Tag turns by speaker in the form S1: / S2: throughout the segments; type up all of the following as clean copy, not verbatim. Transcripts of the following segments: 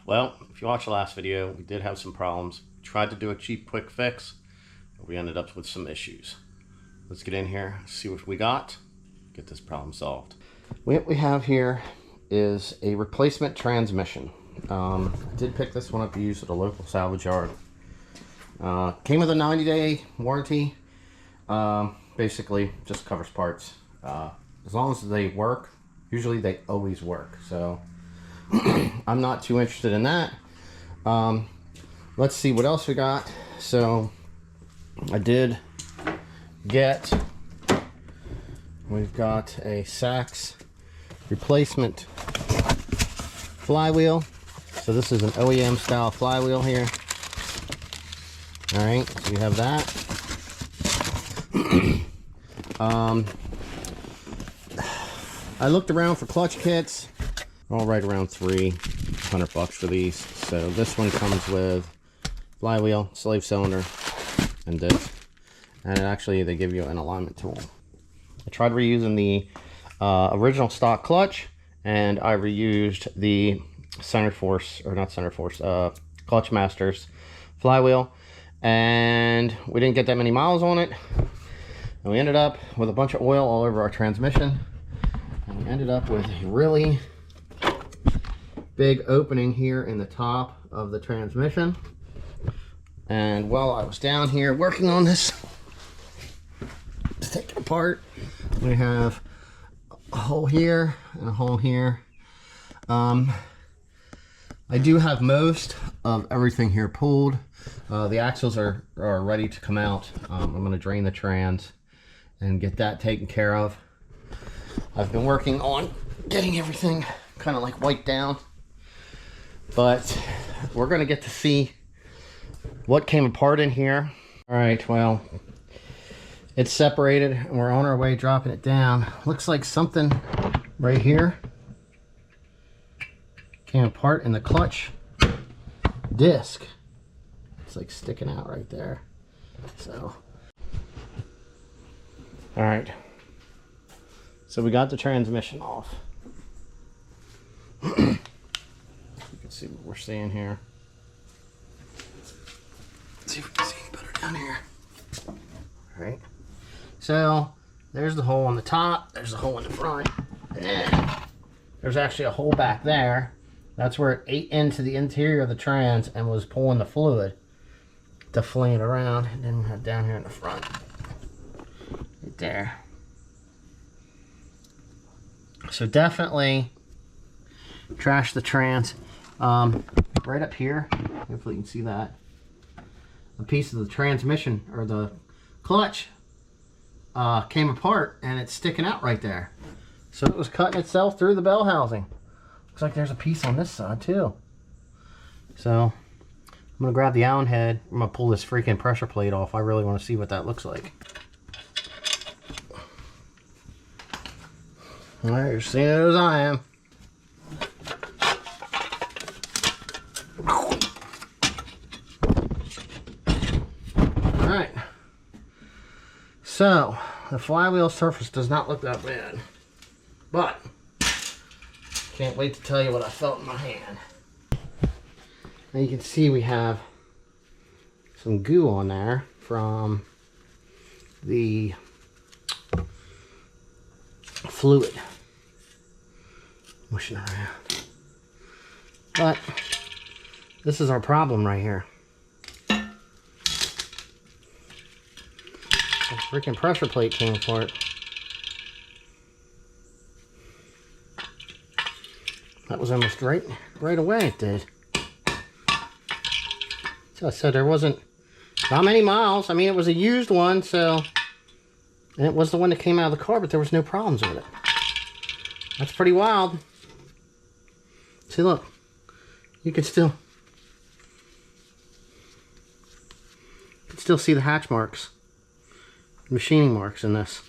S1: Well, if you watched the last video, we did have some problems. Tried to do a cheap quick fix, but we ended up with some issues. Let's get in here, see what we got, get this problem solved. What we have here is a replacement transmission. I did pick this one up to use at a local salvage yard. Came with a 90-day warranty. Basically just covers parts. As long as they work, usually they always work. So I'm not too interested in that. Let's see what else we got. So I did get, we've got a Sachs replacement flywheel. So this is an OEM style flywheel here. All right, so we have that. I looked around for clutch kits, all right around $300 for these. So this one comes with flywheel, slave cylinder, and disc. And actually they give you an alignment tool. I tried reusing the original stock clutch, and I reused the Clutch Masters flywheel, and we didn't get that many miles on it, and we ended up with a bunch of oil all over our transmission, and we ended up with a really big opening here in the top of the transmission. And while I was down here working on this to take it apart, we have a hole here and a hole here. I do have most of everything here pulled. The axles are ready to come out. I'm going to drain the trans and get that taken care of. I've been working on getting everything kind of like wiped down, but we're going to get to see what came apart in here. All right, well, it's separated and we're on our way dropping it down. Looks like something right here came apart in the clutch disc. It's like sticking out right there. So, all right. So we got the transmission off. You can see what we're seeing here. Let's see if we can see any better down here. All right. So there's the hole on the top. There's the hole in the front. And there's actually a hole back there. That's where it ate into the interior of the trans and was pulling the fluid to fling it around. And then we have down here in the front, right there. So definitely trash the trans. Right up here, hopefully you can see that, a piece of the transmission or the clutch came apart and it's sticking out right there. So it was cutting itself through the bell housing. Looks like there's a piece on this side too. So I'm gonna grab the Allen head. I'm gonna pull this freaking pressure plate off. I really want to see what that looks like. All right, you're seeing it as I am. All right. So the flywheel surface does not look that bad, but can't wait to tell you what I felt in my hand. Now you can see we have some goo on there from the fluid mushing around. But this is our problem right here. The freaking pressure plate came apart. That was almost right away, it did. So I said there wasn't not many miles. I mean, it was a used one, so, and it was the one that came out of the car, but there was no problems with it. That's pretty wild. See, look, you can still see the hatch marks, machining marks in this.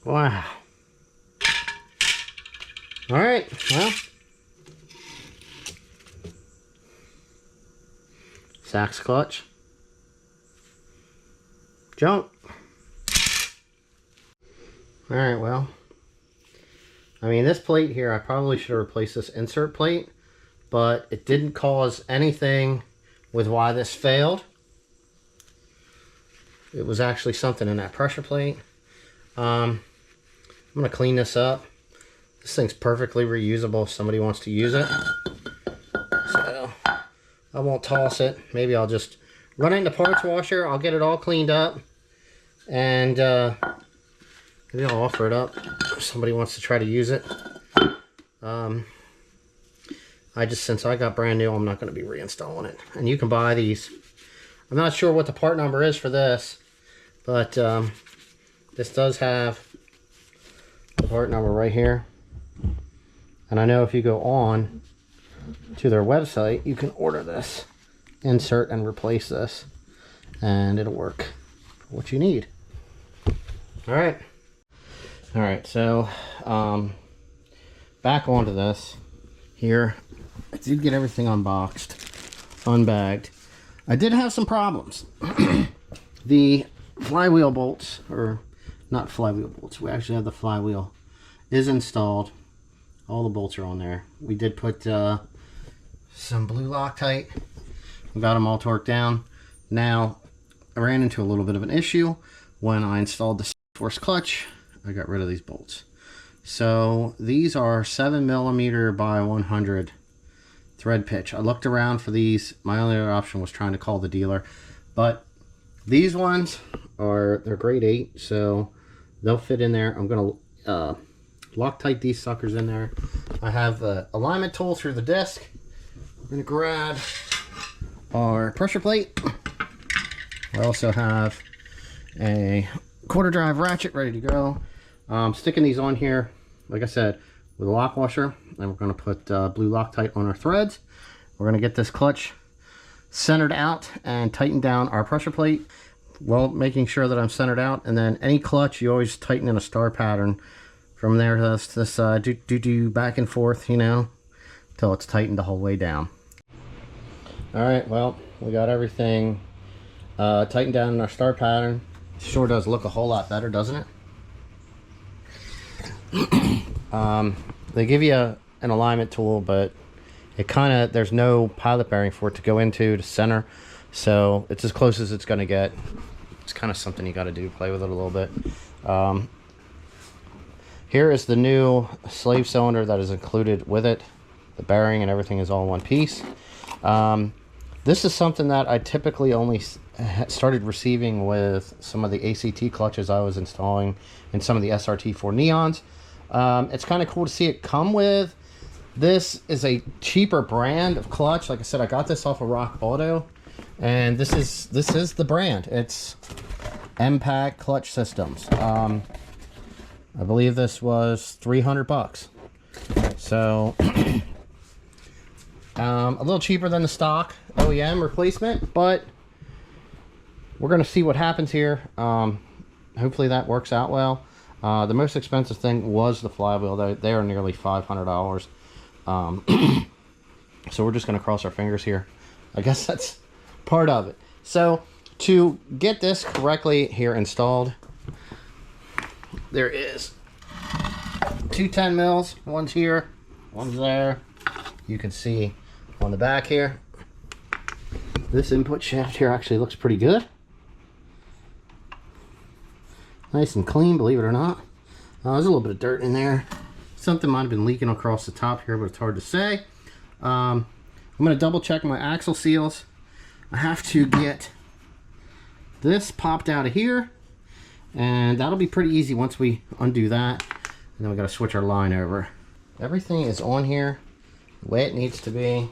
S1: Wow. All right, well, Sachs clutch, junk. Alright, well, I mean, this plate here, I probably should have replaced this insert plate, but it didn't cause anything with why this failed. It was actually something in that pressure plate. I'm going to clean this up. This thing's perfectly reusable if somebody wants to use it. So, I won't toss it. Maybe I'll just run it in the parts washer. I'll get it all cleaned up. And maybe I'll offer it up if somebody wants to try to use it. Since I got brand new, I'm not going to be reinstalling it. And you can buy these. I'm not sure what the part number is for this, but this does have the part number right here. And I know if you go on to their website, you can order this, insert and replace this, and it'll work for what you need. All right, so back onto this here. I did get everything unboxed, unbagged. I did have some problems. The flywheel bolts, or not flywheel bolts, we actually have the flywheel, is installed. All the bolts are on there. We did put some blue Loctite. We got them all torqued down. Now, I ran into a little bit of an issue when I installed the force clutch. I got rid of these bolts. So these are 7mm by 100 thread pitch. I looked around for these. My only other option was trying to call the dealer, but these ones they're grade 8, so they'll fit in there. I'm gonna Loctite these suckers in there. I have the alignment tool through the disc. We're gonna grab our pressure plate. I also have a quarter drive ratchet ready to go. Sticking these on here, like I said, with a lock washer, and we're gonna put blue Loctite on our threads. We're gonna get this clutch centered out and tighten down our pressure plate. Well, making sure that I'm centered out, and then any clutch you always tighten in a star pattern from there to this side, do back and forth, you know, till it's tightened the whole way down. All right, well, we got everything tightened down in our star pattern. Sure does look a whole lot better, doesn't it? They give you an alignment tool, but it there's no pilot bearing for it to go into to center, so it's as close as it's going to get. It's kind of something you got to do, play with it a little bit. Here is the new slave cylinder that is included with it. The bearing and everything is all in one piece. This is something that I typically only started receiving with some of the ACT clutches I was installing in some of the SRT4 Neons. It's kind of cool to see it come with. This is a cheaper brand of clutch. Like I said, I got this off of Rock Auto, and this is the brand. It's Impact Clutch Systems. I believe this was $300. So a little cheaper than the stock OEM replacement, but we're going to see what happens here. Hopefully that works out well. The most expensive thing was the flywheel. They are nearly $500. So we're just going to cross our fingers here. I guess that's part of it. So to get this correctly here installed, there is 2 10 mils. One's here, one's there. You can see on the back here, this input shaft here actually looks pretty good. Nice and clean, believe it or not. There's a little bit of dirt in there. Something might have been leaking across the top here, but it's hard to say. I'm going to double check my axle seals. I have to get this popped out of here, and that'll be pretty easy once we undo that. And then we got to switch our line over. Everything is on here the way it needs to be.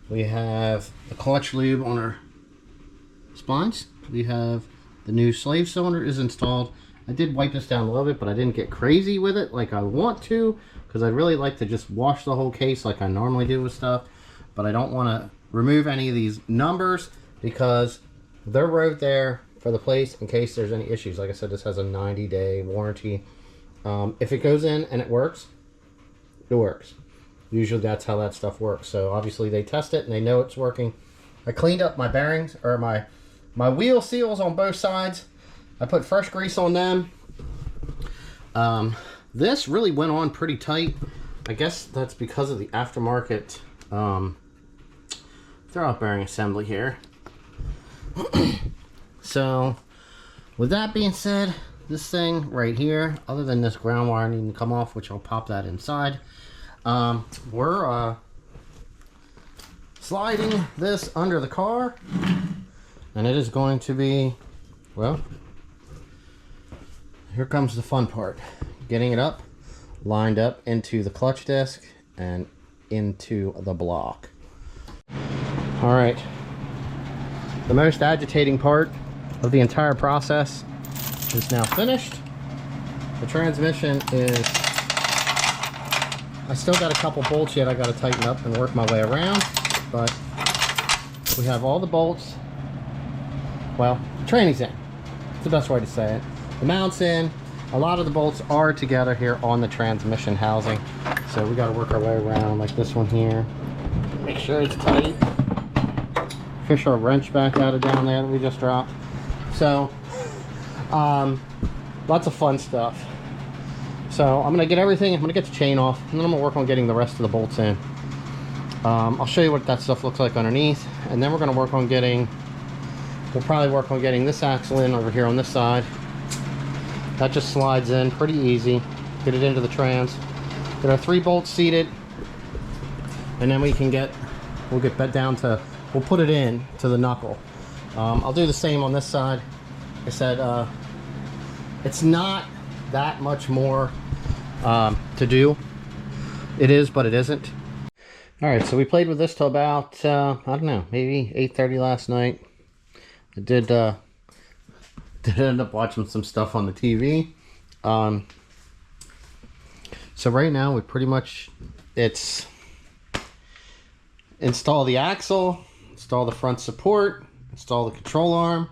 S1: We have the clutch lube on our splines. We have the new slave cylinder is installed. I did wipe this down a little bit, but I didn't get crazy with it like I want to, because I'd really like to just wash the whole case like I normally do with stuff. But I don't want to remove any of these numbers because they're right there for the place in case there's any issues. Like I said, this has a 90-day warranty. If it goes in and it works, it works. Usually that's how that stuff works. So obviously they test it and they know it's working. I cleaned up my bearings, or my My wheel seals on both sides, I put fresh grease on them. This really went on pretty tight. I guess that's because of the aftermarket throwout bearing assembly here. So with that being said, this thing right here, other than this ground wire needing to come off, which I'll pop that inside, we're sliding this under the car, and it is going to be, well, here comes the fun part. Getting it up, lined up into the clutch disc and into the block. All right, the most agitating part of the entire process is now finished. The transmission is, I still got a couple bolts yet I got to tighten up and work my way around, but we have all the bolts. Well, training's in. It's the best way to say it. The mount's in. A lot of the bolts are together here on the transmission housing, so we got to work our way around, like this one here. Make sure it's tight. Fish our wrench back out of down there that we just dropped. So, lots of fun stuff. So I'm gonna get everything. I'm gonna get the chain off, and then I'm gonna work on getting the rest of the bolts in. I'll show you what that stuff looks like underneath, and then we're gonna work on getting. We'll probably work on getting this axle in over here on this side. That just slides in pretty easy. Get it into the trans. Get our 3 bolts seated, and then we can get. We'll get that down to. We'll put it in to the knuckle. I'll do the same on this side. Like I said, it's not that much more to do. It is, but it isn't. All right, so we played with this till about I don't know, maybe 8:30 last night. I did end up watching some stuff on the TV. So right now we pretty much, it's install the axle, install the front support, install the control arm,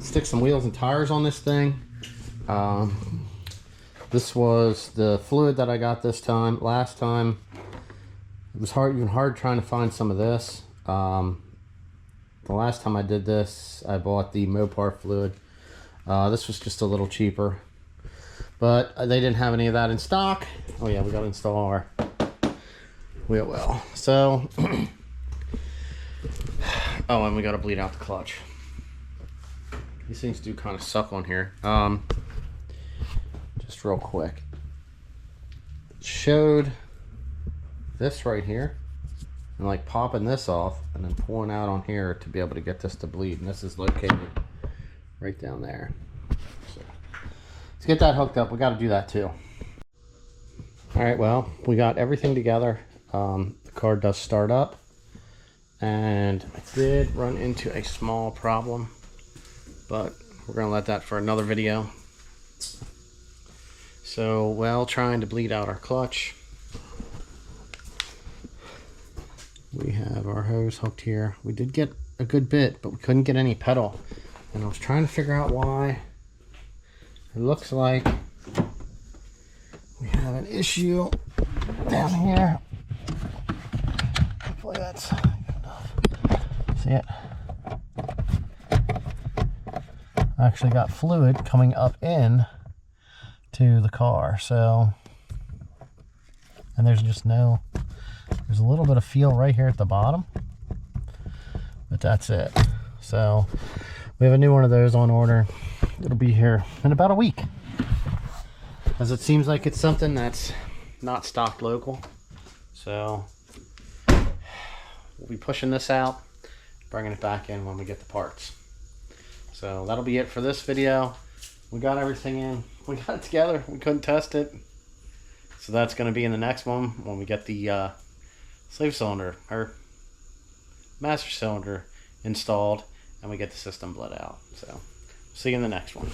S1: stick some wheels and tires on this thing. This was the fluid that I got this time. Last time it was even hard trying to find some of this. The last time I did this, I bought the Mopar fluid. This was just a little cheaper, but they didn't have any of that in stock. Oh yeah, we got to install our wheel well. So, oh, and we got to bleed out the clutch. These things do kind of suck on here. Just real quick. It showed this right here. And like popping this off and then pulling out on here to be able to get this to bleed, and this is located right down there. So let's get that hooked up. We got to do that too. All right, well, we got everything together. The car does start up, and I did run into a small problem, but we're gonna let that for another video. So while trying to bleed out our clutch, we have our hose hooked here. We did get a good bit, but we couldn't get any pedal. And I was trying to figure out why. It looks like we have an issue down here. Hopefully that's good enough. See it? I actually got fluid coming up in to the car. So, and there's just no, there's a little bit of feel right here at the bottom, but that's it. So we have a new one of those on order. It'll be here in about a week, as it seems like it's something that's not stocked local. So we'll be pushing this out, bringing it back in when we get the parts. So that'll be it for this video. We got everything in. We got it together. We couldn't test it. So that's going to be in the next one when we get the slave cylinder or master cylinder installed and we get the system bled out. So see you in the next one.